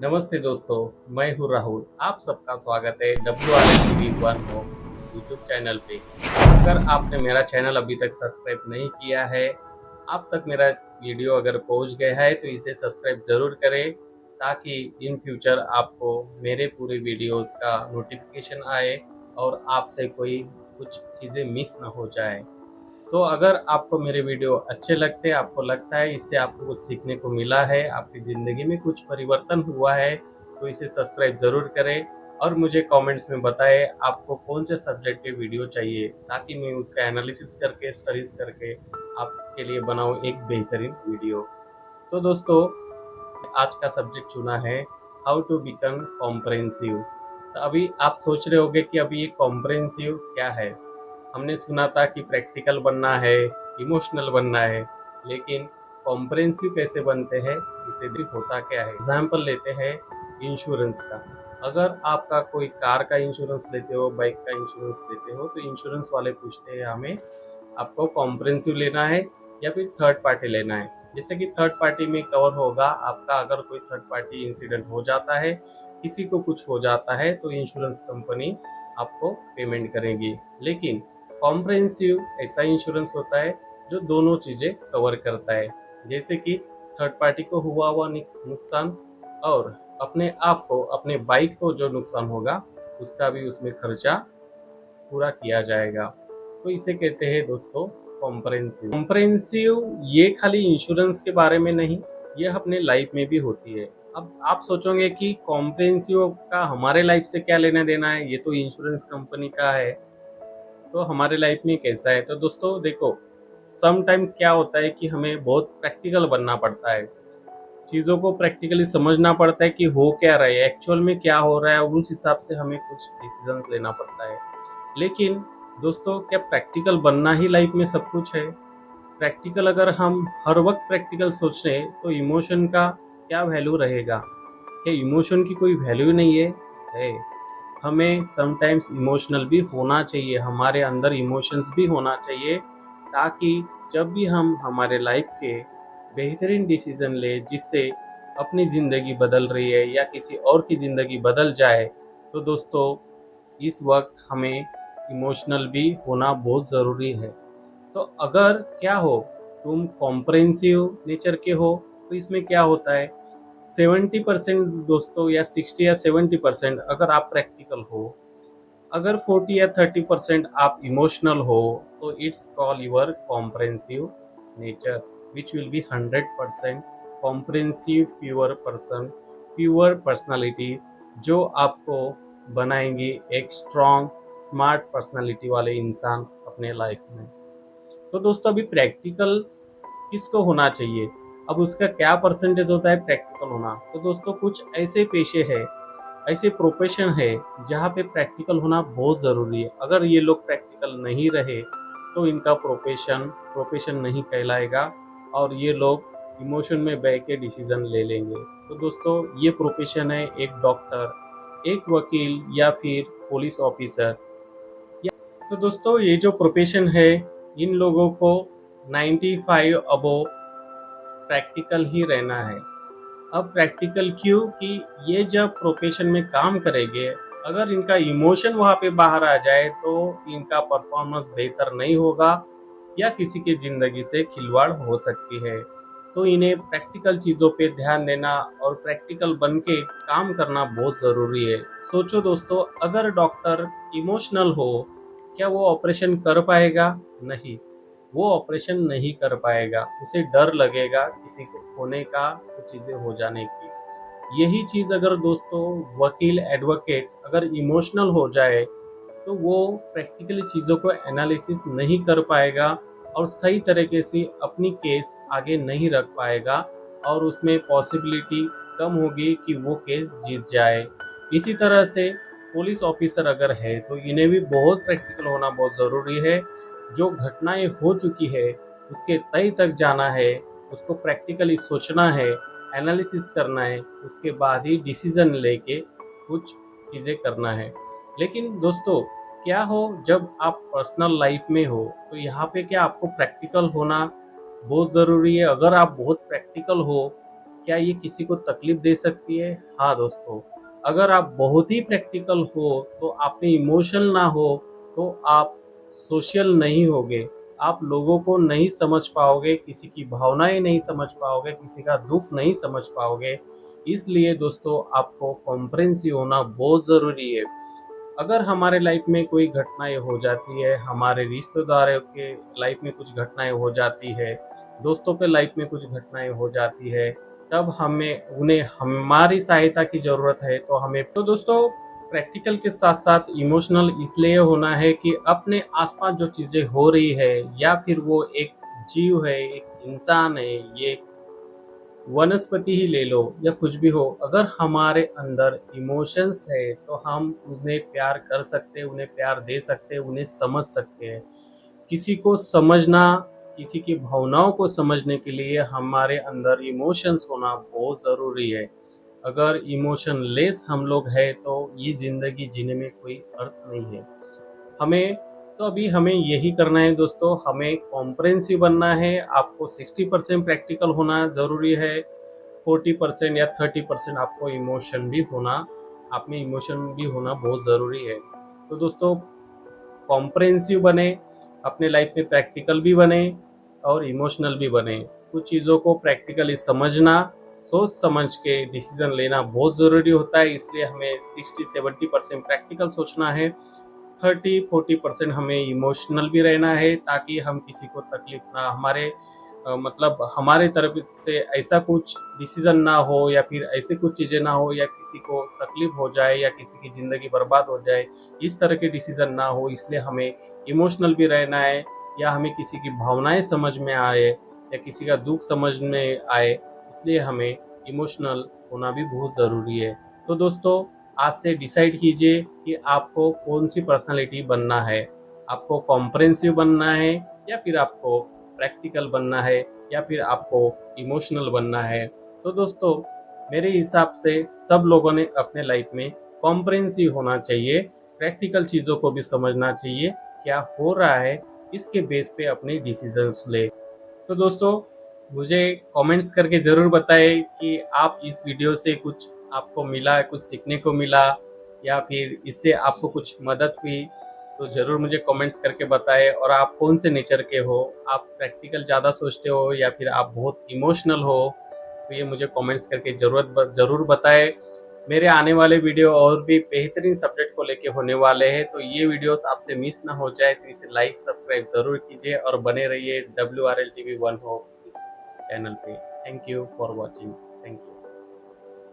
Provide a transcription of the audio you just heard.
नमस्ते दोस्तों, मैं हूँ राहुल। आप सबका स्वागत है WRLTV1 होम यूट्यूब चैनल पे। अगर आपने मेरा चैनल अभी तक सब्सक्राइब नहीं किया है, आप तक मेरा वीडियो अगर पहुँच गया है तो इसे सब्सक्राइब ज़रूर करें, ताकि इन फ्यूचर आपको मेरे पूरे वीडियोस का नोटिफिकेशन आए और आपसे कोई कुछ चीज़ें मिस ना हो जाए। तो अगर आपको मेरे वीडियो अच्छे लगते हैं, आपको लगता है इससे आपको कुछ सीखने को मिला है, आपकी ज़िंदगी में कुछ परिवर्तन हुआ है, तो इसे सब्सक्राइब ज़रूर करें और मुझे कमेंट्स में बताएं आपको कौन से सब्जेक्ट पे वीडियो चाहिए, ताकि मैं उसका एनालिसिस करके, स्टडीज़ करके आपके लिए बनाऊँ एक बेहतरीन वीडियो। तो दोस्तों, आज का सब्जेक्ट चुना है हाउ टू बिकम कॉम्प्रहेंसिव। तो अभी आप सोच रहे होंगे कि अभी ये कॉम्प्रहेंसिव क्या है। हमने सुना था कि प्रैक्टिकल बनना है, इमोशनल बनना है, लेकिन कॉम्प्रहेंसिव कैसे बनते हैं, इसे भी होता क्या है। एग्जाम्पल लेते हैं इंश्योरेंस का। अगर आपका कोई कार का इंश्योरेंस लेते हो, बाइक का इंश्योरेंस लेते हो, तो इंश्योरेंस वाले पूछते हैं हमें आपको कॉम्प्रहेंसिव लेना है या फिर थर्ड पार्टी लेना है। जैसे कि थर्ड पार्टी में कवर होगा आपका, अगर कोई थर्ड पार्टी इंसिडेंट हो जाता है, किसी को कुछ हो जाता है, तो इंश्योरेंस कंपनी आपको पेमेंट करेगी। लेकिन कॉम्प्रहेंसिव ऐसा इंश्योरेंस होता है जो दोनों चीज़ें कवर करता है, जैसे कि थर्ड पार्टी को हुआ हुआ नुकसान और अपने आप को, अपने बाइक को जो नुकसान होगा उसका भी उसमें खर्चा पूरा किया जाएगा। तो इसे कहते हैं दोस्तों कॉम्प्रहेंसिव। कॉम्प्रहेंसिव ये खाली इंश्योरेंस के बारे में नहीं, ये अपने लाइफ में भी होती है। अब आप सोचोगे कि कॉम्प्रहेंसिव का हमारे लाइफ से क्या लेना देना है, ये तो इंश्योरेंस कंपनी का है, तो हमारे लाइफ में कैसा है। तो दोस्तों देखो, समटाइम्स क्या होता है कि हमें बहुत प्रैक्टिकल बनना पड़ता है, चीज़ों को प्रैक्टिकली समझना पड़ता है कि हो क्या रहा है, एक्चुअल में क्या हो रहा है, उस हिसाब से हमें कुछ डिसीजन लेना पड़ता है। लेकिन दोस्तों, क्या प्रैक्टिकल बनना ही लाइफ में सब कुछ है? प्रैक्टिकल अगर हम हर वक्त प्रैक्टिकल सोच रहे हैं, तो इमोशन का क्या वैल्यू रहेगा? क्या इमोशन की कोई वैल्यू नहीं है? है। हमें समटाइम्स इमोशनल भी होना चाहिए, हमारे अंदर इमोशंस भी होना चाहिए, ताकि जब भी हम हमारे लाइफ के बेहतरीन डिसीजन ले, जिससे अपनी ज़िंदगी बदल रही है या किसी और की ज़िंदगी बदल जाए, तो दोस्तों इस वक्त हमें इमोशनल भी होना बहुत ज़रूरी है। तो अगर क्या हो, तुम कॉम्प्रहेंसिव नेचर के हो, तो इसमें क्या होता है, 70% दोस्तों या 60 या 70% अगर आप प्रैक्टिकल हो, अगर 40 या 30% आप इमोशनल हो, तो it's call your comprehensive nature, which will be 100% comprehensive pure person, pure personality, जो आपको बनाएंगी एक स्ट्रॉन्ग स्मार्ट पर्सनालिटी वाले इंसान अपने लाइफ में। तो दोस्तों, अभी प्रैक्टिकल किसको होना चाहिए, अब उसका क्या परसेंटेज होता है प्रैक्टिकल होना। तो दोस्तों, कुछ ऐसे पेशे हैं, ऐसे प्रोफेशन है जहाँ पे प्रैक्टिकल होना बहुत ज़रूरी है। अगर ये लोग प्रैक्टिकल नहीं रहे, तो इनका प्रोफेशन प्रोफेशन नहीं कहलाएगा और ये लोग इमोशन में बह के डिसीजन ले लेंगे। तो दोस्तों, ये प्रोफेशन है एक डॉक्टर, एक वकील या फिर पुलिस ऑफिसर। तो दोस्तों, ये जो प्रोफेशन है, इन लोगों को 95 अबो प्रैक्टिकल ही रहना है। अब प्रैक्टिकल क्यों, कि ये जब प्रोफेशन में काम करेंगे, अगर इनका इमोशन वहाँ पे बाहर आ जाए, तो इनका परफॉर्मेंस बेहतर नहीं होगा या किसी की ज़िंदगी से खिलवाड़ हो सकती है। तो इन्हें प्रैक्टिकल चीज़ों पे ध्यान देना और प्रैक्टिकल बन के काम करना बहुत ज़रूरी है। सोचो दोस्तों, अगर डॉक्टर इमोशनल हो, क्या वो ऑपरेशन कर पाएगा? नहीं, वो ऑपरेशन नहीं कर पाएगा, उसे डर लगेगा किसी को होने का, कुछ चीज़ें हो जाने की। यही चीज़ अगर दोस्तों वकील, एडवोकेट अगर इमोशनल हो जाए, तो वो प्रैक्टिकली चीज़ों को एनालिसिस नहीं कर पाएगा और सही तरीके से अपनी केस आगे नहीं रख पाएगा, और उसमें पॉसिबिलिटी कम होगी कि वो केस जीत जाए। इसी तरह से पुलिस ऑफिसर अगर है, तो इन्हें भी बहुत प्रैक्टिकल होना बहुत ज़रूरी है। जो घटनाएं हो चुकी है उसके तय तक जाना है, उसको प्रैक्टिकली सोचना है, एनालिसिस करना है, उसके बाद ही डिसीजन लेके कुछ चीज़ें करना है। लेकिन दोस्तों, क्या हो, जब आप पर्सनल लाइफ में हो, तो यहाँ पे क्या आपको प्रैक्टिकल होना बहुत ज़रूरी है। अगर आप बहुत प्रैक्टिकल हो, क्या ये किसी को तकलीफ दे सकती है? हाँ दोस्तों, अगर आप बहुत ही प्रैक्टिकल हो, तो आप में इमोशन ना हो, तो आप सोशल नहीं होगे। आप लोगों को नहीं समझ पाओगे, किसी की भावनाएँ नहीं समझ पाओगे, किसी का दुःख नहीं समझ पाओगे। इसलिए दोस्तों आपको कॉम्प्रिहेंसिव होना बहुत ज़रूरी है। अगर हमारे लाइफ में कोई घटनाएँ हो जाती है, हमारे रिश्तेदारों के लाइफ में कुछ घटनाएँ हो जाती है, दोस्तों के लाइफ में कुछ घटनाएँ हो जाती है, तब हमें उन्हें हमारी सहायता की ज़रूरत है, तो हमें तो दोस्तों प्रैक्टिकल के साथ-साथ इमोशनल इसलिए होना है कि अपने आस-पास जो चीज़ें हो रही है या फिर वो एक जीव है, एक इंसान है, ये वनस्पति ही ले लो या कुछ भी हो, अगर हमारे अंदर इमोशंस है तो हम उन्हें प्यार कर सकते हैं, उन्हें प्यार दे सकते हैं, उन्हें समझ सकते हैं। किसी को समझना, किसी की भावनाओं को समझने के लिए हमारे अंदर इमोशंस होना बहुत ज़रूरी है। अगर इमोशन लेस हम लोग हैं तो ये ज़िंदगी जीने में कोई अर्थ नहीं है। हमें तो अभी हमें यही करना है दोस्तों, हमें कॉम्प्रिहेंसिव बनना है, आपको 60% प्रैक्टिकल होना ज़रूरी है, 40% या 30% आपको इमोशन भी होना, आप में इमोशन भी होना बहुत ज़रूरी है। तो दोस्तों कॉम्प्रिहेंसिव बने, अपने लाइफ में प्रैक्टिकल भी बने और इमोशनल भी बने। कुछ चीज़ों को प्रैक्टिकली समझना, सोच समझ के डिसीज़न लेना बहुत ज़रूरी होता है, इसलिए हमें 60-70% प्रैक्टिकल सोचना है, 30-40% हमें इमोशनल भी रहना है, ताकि हम किसी को तकलीफ ना हमारे मतलब हमारे तरफ से ऐसा कुछ डिसीज़न ना हो या फिर ऐसी कुछ चीज़ें ना हो या किसी को तकलीफ हो जाए या किसी की ज़िंदगी बर्बाद हो जाए, इस तरह के डिसीज़न ना हो, इसलिए हमें इमोशनल भी रहना है, या हमें किसी की भावनाएँ समझ में आए या किसी का दुःख समझ में आए, इसलिए हमें इमोशनल होना भी बहुत ज़रूरी है। तो दोस्तों आज से डिसाइड कीजिए कि आपको कौन-सी पर्सनैलिटी बनना है। आपको कॉम्प्रिहेंसिव बनना है या फिर आपको प्रैक्टिकल बनना है या फिर आपको इमोशनल बनना है। तो दोस्तों मेरे हिसाब से सब लोगों ने अपने लाइफ में कॉम्प्रिहेंसिव होना चाहिए, प्रैक्टिकल चीज़ों को भी समझना चाहिए, क्या हो रहा है इसके बेस पे अपने डिसीजंस ले। तो दोस्तों मुझे कमेंट्स करके ज़रूर बताएं कि आप इस वीडियो से कुछ आपको मिला, कुछ सीखने को मिला या फिर इससे आपको कुछ मदद हुई, तो ज़रूर मुझे कमेंट्स करके बताएं। और आप कौन से नेचर के हो, आप प्रैक्टिकल ज़्यादा सोचते हो या फिर आप बहुत इमोशनल हो, तो ये मुझे कमेंट्स करके ज़रूर बताएं। मेरे आने वाले वीडियो और भी बेहतरीन सब्जेक्ट को लेके होने वाले हैं, तो ये वीडियोस आपसे मिस ना हो जाए, तो इसे लाइक सब्सक्राइब ज़रूर कीजिए और बने रहिए WRL TV 1 हो इस चैनल पे। Thank you for watching. Thank you.